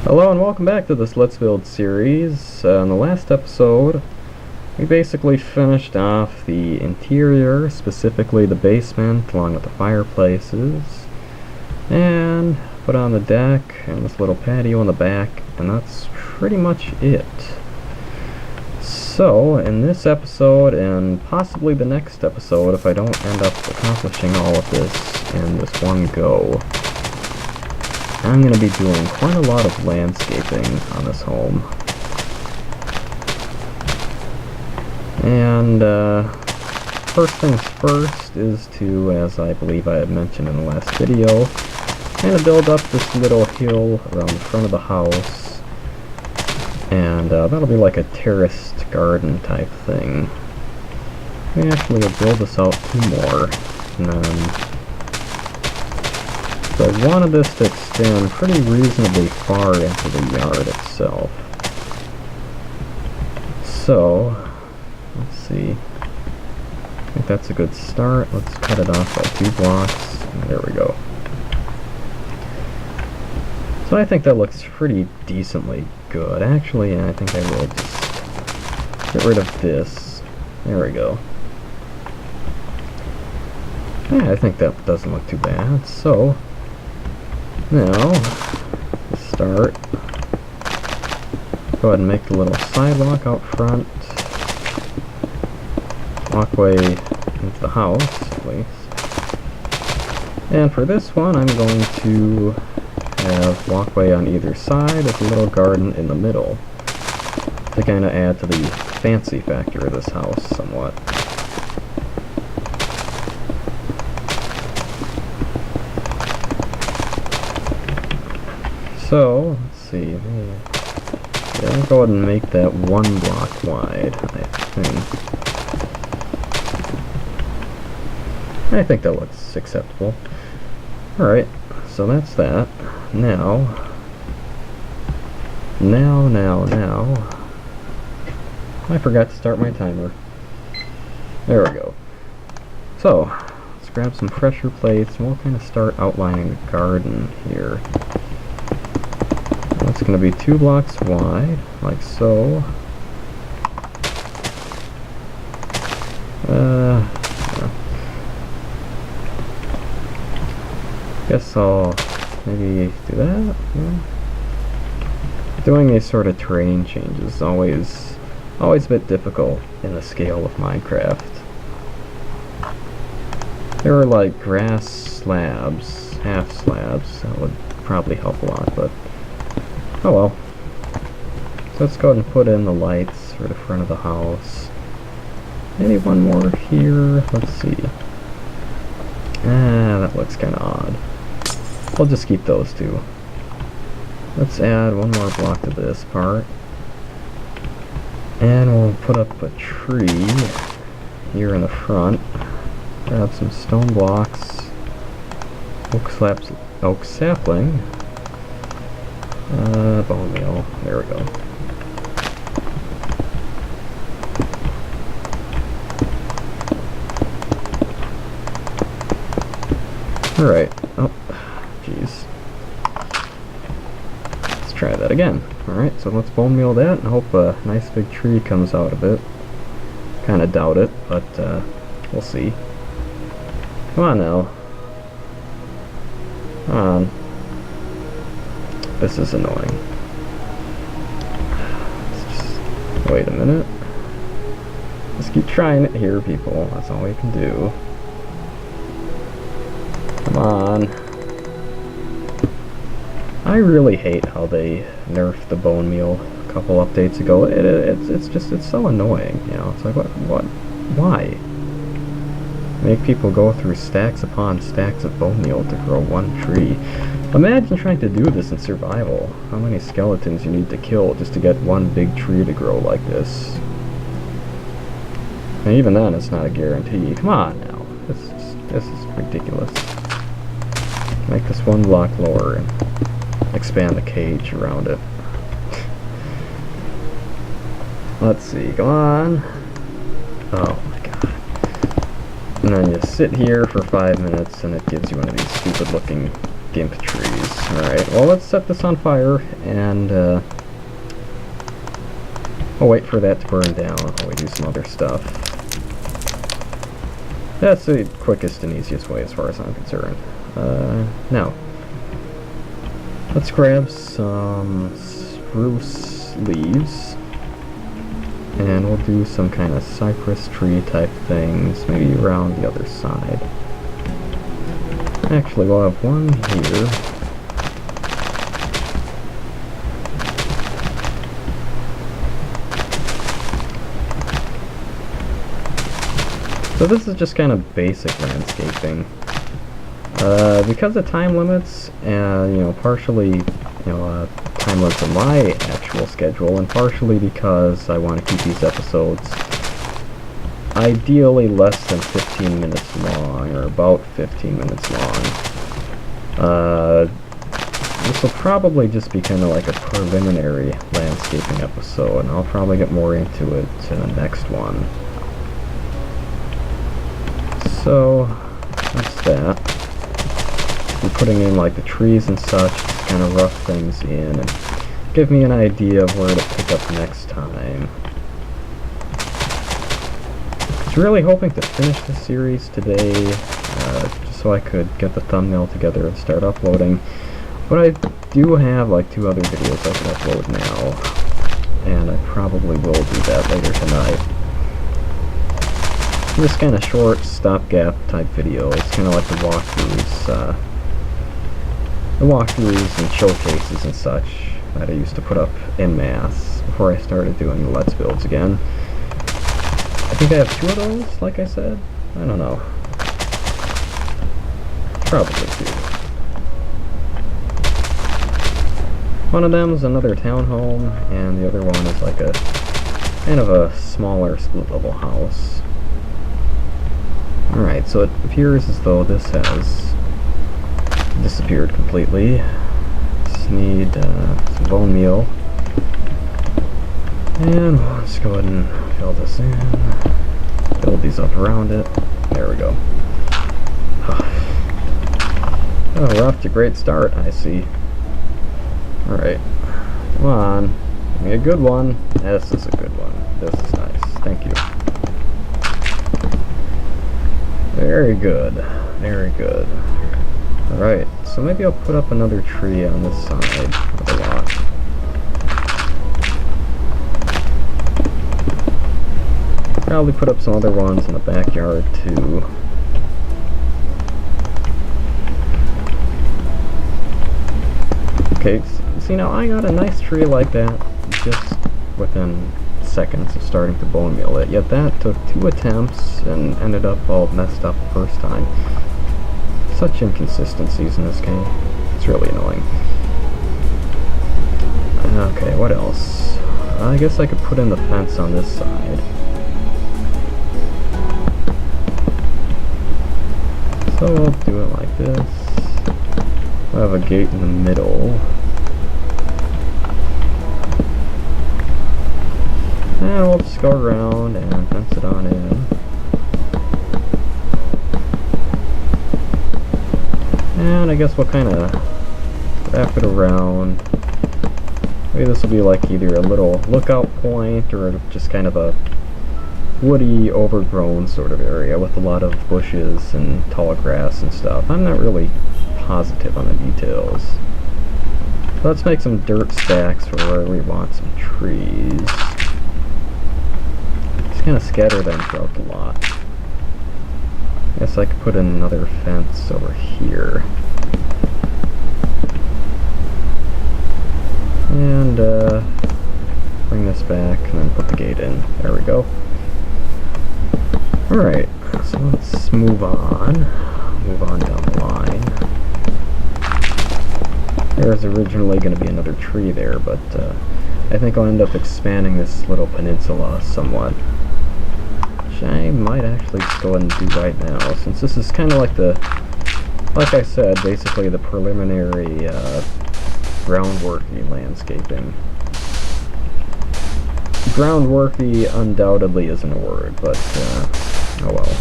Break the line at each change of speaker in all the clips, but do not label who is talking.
Hello and welcome back to this Let's Build series. In the last episode, we basically finished off the interior, specifically the basement, along with the fireplaces, and put on the deck and this little patio in the back, and that's pretty much it. So, in this episode, and possibly the next episode, if I don't end up accomplishing all of this in this one go, I'm going to be doing quite a lot of landscaping on this home. And first things first is to, as I believe I had mentioned in the last video, kind of build up this little hill around the front of the house. And that'll be like a terraced garden type thing. We actually will build this out two more, and then so I wanted this to extend pretty reasonably far into the yard itself. So, let's see. I think that's a good start. Let's cut it off by 2 blocks. There we go. So I think that looks pretty decently good. Actually, I think I will just get rid of this. There we go. Yeah, I think that doesn't look too bad. So, now, start. Go ahead and make the little sidewalk out front. Walkway into the house, at least. And for this one, I'm going to have walkway on either side with a little garden in the middle to kind of add to the fancy factor of this house somewhat. So, let's see, yeah, I'll go ahead and make that 1 block wide, I think that looks acceptable. Alright, so that's that. Now, I forgot to start my timer. There we go. So, let's grab some pressure plates and we'll kind of start outlining the garden here. It's going to be 2 blocks wide, like so. Yeah. Guess I'll maybe do that. Yeah. Doing these sort of terrain changes is always a bit difficult in the scale of Minecraft. There are like grass slabs, half slabs, that would probably help a lot, but oh well. So let's go ahead and put in the lights for the front of the house. Maybe one more here. Let's see. That looks kind of odd. We'll just keep those two. Let's add 1 more block to this part. And we'll put up a tree here in the front. Grab some stone blocks. Oak sapling. Bone meal. There we go. Alright. Oh, jeez. Let's try that again. Alright, so let's bone meal that and hope a nice big tree comes out of it. Kinda doubt it, but we'll see. Come on now. Come on. This is annoying. Let's just wait a minute. Just keep trying it here, people. That's all we can do. Come on. I really hate how they nerfed the bone meal a couple updates ago. It's so annoying, you know. It's like why? Make people go through stacks upon stacks of bone meal to grow 1 tree. Imagine trying to do this in survival. How many skeletons you need to kill just to get 1 big tree to grow like this. And even then, it's not a guarantee. Come on now. This is ridiculous. Make this 1 block lower and expand the cage around it. Let's see. Come on. Oh my god. And then you sit here for 5 minutes and it gives you one of these stupid looking gimp trees. Alright, well, let's set this on fire, and I'll wait for that to burn down while we do some other stuff. That's the quickest and easiest way as far as I'm concerned. Now, let's grab some spruce leaves, and we'll do some kind of cypress tree type things, maybe around the other side. Actually, we'll have one here. So this is just kind of basic landscaping. Because of time limits, and partially, time limits on my actual schedule, and partially because I want to keep these episodes ideally less than 15 minutes long, or about 15 minutes long. This will probably just be kind of like a preliminary landscaping episode, and I'll probably get more into it in the next one. So, that's that. I'm putting in like the trees and such to kind of rough things in and give me an idea of where to pick up next time. I was really hoping to finish this series today, just so I could get the thumbnail together and start uploading. But I do have like 2 other videos I can upload now, and I probably will do that later tonight. Just kind of short stopgap type videos, kind of like the walkthroughs and showcases and such that I used to put up en masse before I started doing the Let's Builds again. I think I have 2 of those, like I said. I don't know. Probably 2. One of them is another townhome, and the other one is like a kind of a smaller split level house. Alright, so it appears as though this has disappeared completely. Just need some bone meal. And we'll just go ahead and fill this in. Build these up around it. There we go. Oh, we're off to a great start, I see. Alright. Come on. Give me a good one. This is a good one. This is nice. Thank you. Very good. Very good. Alright, so maybe I'll put up another tree on this side of the lot. Probably put up some other ones in the backyard too. Okay, see now I got a nice tree like that just within seconds of starting to bone meal it, yet that took 2 attempts and ended up all messed up the first time. Such inconsistencies in this game. It's really annoying. Okay, what else? I guess I could put in the fence on this side. So I'll do it like this. I'll have a gate in the middle. And we'll just go around and fence it on in. And I guess we'll kind of wrap it around. Maybe this will be like either a little lookout point or just kind of a woody, overgrown sort of area with a lot of bushes and tall grass and stuff. I'm not really positive on the details. Let's make some dirt stacks for where we want some trees. Just kind of scatter them throughout the lot. Guess I could put in another fence over here. And bring this back and then put the gate in. There we go. Alright, so let's move on. Move on down the line. There's originally going to be another tree there, but I think I'll end up expanding this little peninsula somewhat. Which I might actually just go ahead and do right now, since this is kind of like like I said, basically the preliminary groundworky landscaping. Groundworky undoubtedly isn't a word, but oh well.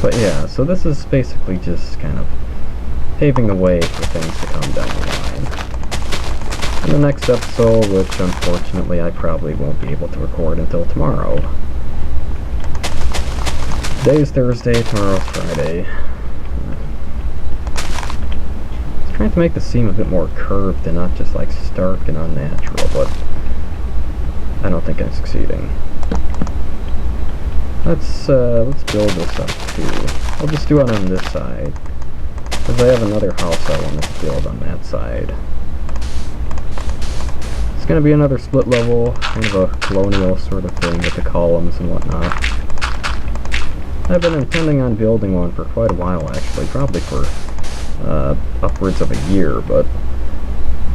But yeah, so this is basically just kind of paving the way for things to come down the line. In the next episode, which unfortunately I probably won't be able to record until tomorrow. Today's Thursday, tomorrow's Friday. I was trying to make this seem a bit more curved and not just like stark and unnatural, but I don't think I'm succeeding. Let's build this up too. I'll just do it on this side, because I have another house I wanted to build on that side. It's going to be another split level, kind of a colonial sort of thing with the columns and whatnot. I've been intending on building one for quite a while actually, probably for upwards of a year, but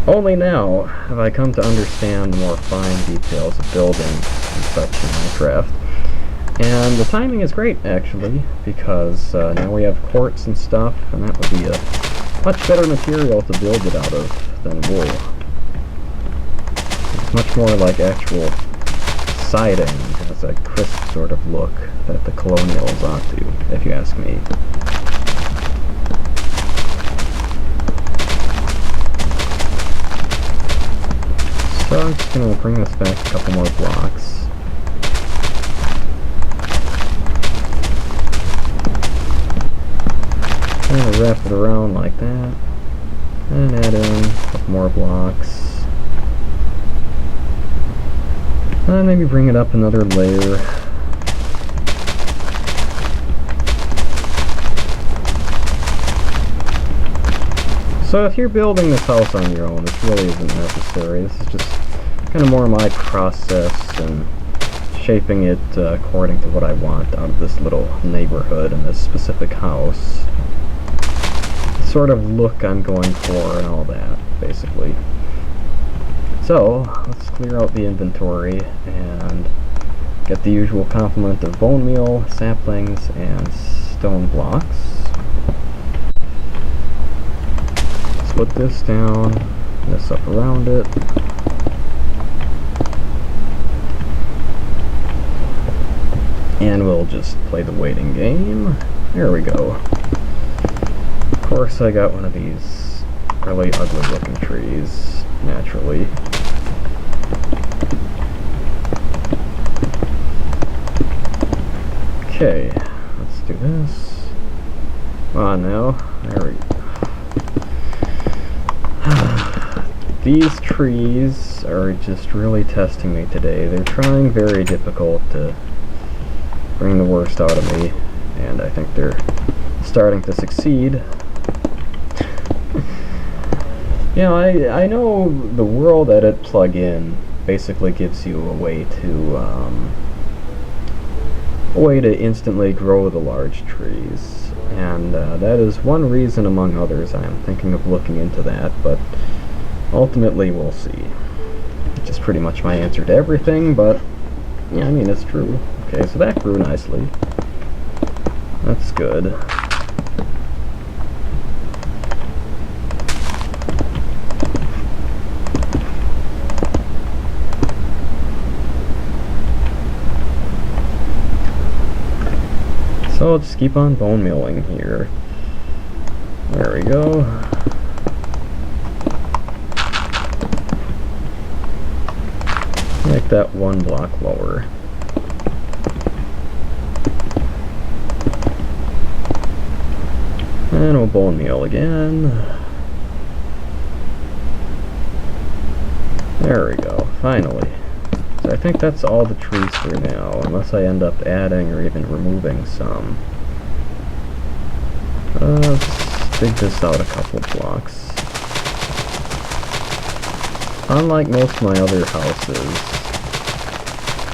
only now have I come to understand the more fine details of building and such in Minecraft. And the timing is great, actually, because now we have quartz and stuff, and that would be a much better material to build it out of than wool. It's much more like actual siding, has a crisp sort of look that the colonials ought to, if you ask me. So I'm just going to bring this back a couple more blocks. And wrap it around like that, and add in a couple more blocks, and maybe bring it up another layer. So if you're building this house on your own, this really isn't necessary. This is just kind of more my process and shaping it according to what I want out of this little neighborhood and this specific house. Sort of look I'm going for and all that, basically. So, let's clear out the inventory and get the usual complement of bone meal, saplings, and stone blocks. Split this down, this up around it. And we'll just play the waiting game. There we go. Of course, I got one of these really ugly looking trees, naturally. Okay, let's do this. Come on now. There we go. These trees are just really testing me today. They're trying very difficult to bring the worst out of me, and I think they're starting to succeed. You know, I know the World Edit plugin basically gives you a way to instantly grow the large trees, and that is one reason among others I am thinking of looking into that, but ultimately we'll see. Which is pretty much my answer to everything, but yeah, I mean, it's true. Okay, so that grew nicely. That's good. So I'll just keep on bone milling here. There we go. Make that one block lower. And we'll bone meal again. There we go, finally. So I think that's all the trees for now, unless I end up adding or even removing some. Let's dig this out a couple blocks. Unlike most of my other houses,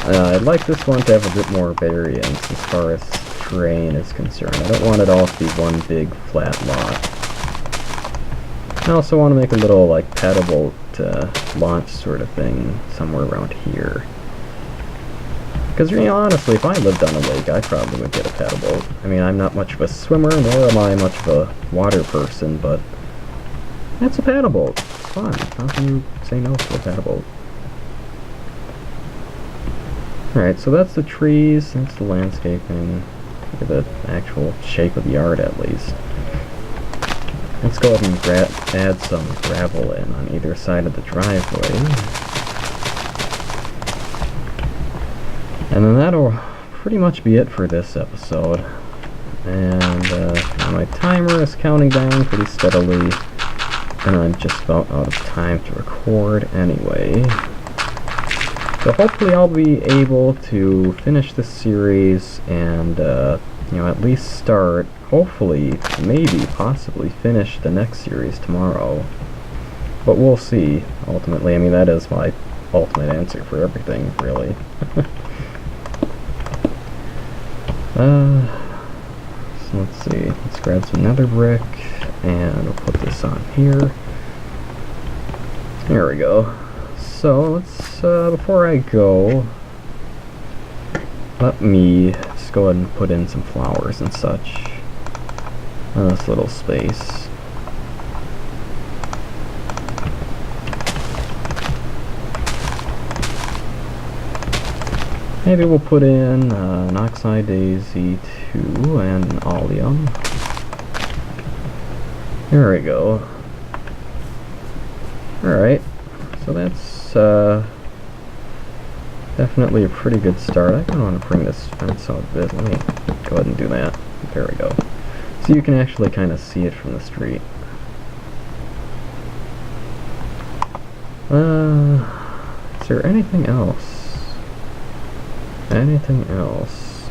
I'd like this one to have a bit more variance as far as terrain is concerned. I don't want it all to be one big flat lot. I also want to make a little like paddle boat launch sort of thing somewhere around here. Because, you know, honestly, if I lived on a lake, I probably would get a paddle boat. I mean, I'm not much of a swimmer, nor am I much of a water person, but that's a paddle boat. It's fun. How can you say no to a paddle boat? Alright, so that's the trees, that's the landscaping. at the actual shape of the yard at least. Let's go ahead and add some gravel in on either side of the driveway. And then that'll pretty much be it for this episode. And my timer is counting down pretty steadily, and I'm just about out of time to record anyway. So hopefully I'll be able to finish this series and, at least start, hopefully, maybe, possibly finish the next series tomorrow. But we'll see, ultimately. I mean, that is my ultimate answer for everything, really. So let's see, let's grab some nether brick, and we'll put this on here. There we go. So let's, before I go, let me just go ahead and put in some flowers and such in this little space. Maybe we'll put in an oxeye daisy too, and an allium. There we go. Alright, so that's definitely a pretty good start. I kind of want to bring this fence out a bit. Let me go ahead and do that. There we go. So you can actually kind of see it from the street. Is there anything else? Anything else?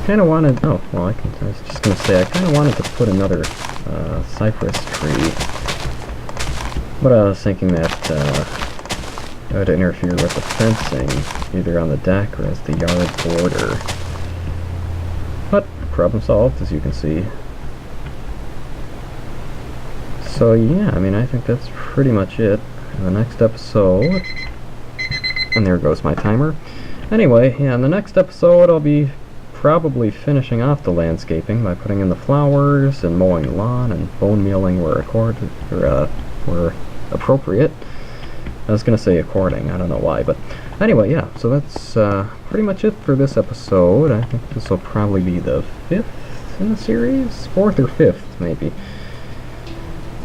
Kind of wanted. Oh, well, I was just gonna say I kind of wanted to put another cypress tree, but I was thinking that it would interfere with the fencing, either on the deck or as the yard border. But problem solved, as you can see. So yeah, I mean, I think that's pretty much it. In the next episode, and there goes my timer. Anyway, yeah, in the next episode I'll be probably finishing off the landscaping by putting in the flowers and mowing the lawn and bone mealing where appropriate. I was gonna say according, I don't know why, but anyway, yeah, so that's pretty much it for this episode. I think this will probably be the 5th in the series? 4th or 5th, maybe.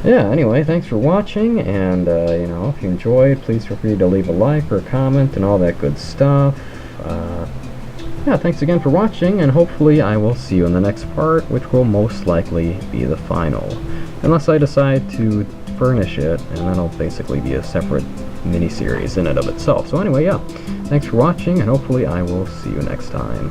Yeah, anyway, thanks for watching, and, if you enjoyed, please feel free to leave a like or a comment and all that good stuff. Yeah, thanks again for watching, and hopefully I will see you in the next part, which will most likely be the final. Unless I decide to furnish it, and then it'll basically be a separate mini-series in and of itself. So anyway, yeah, thanks for watching, and hopefully I will see you next time.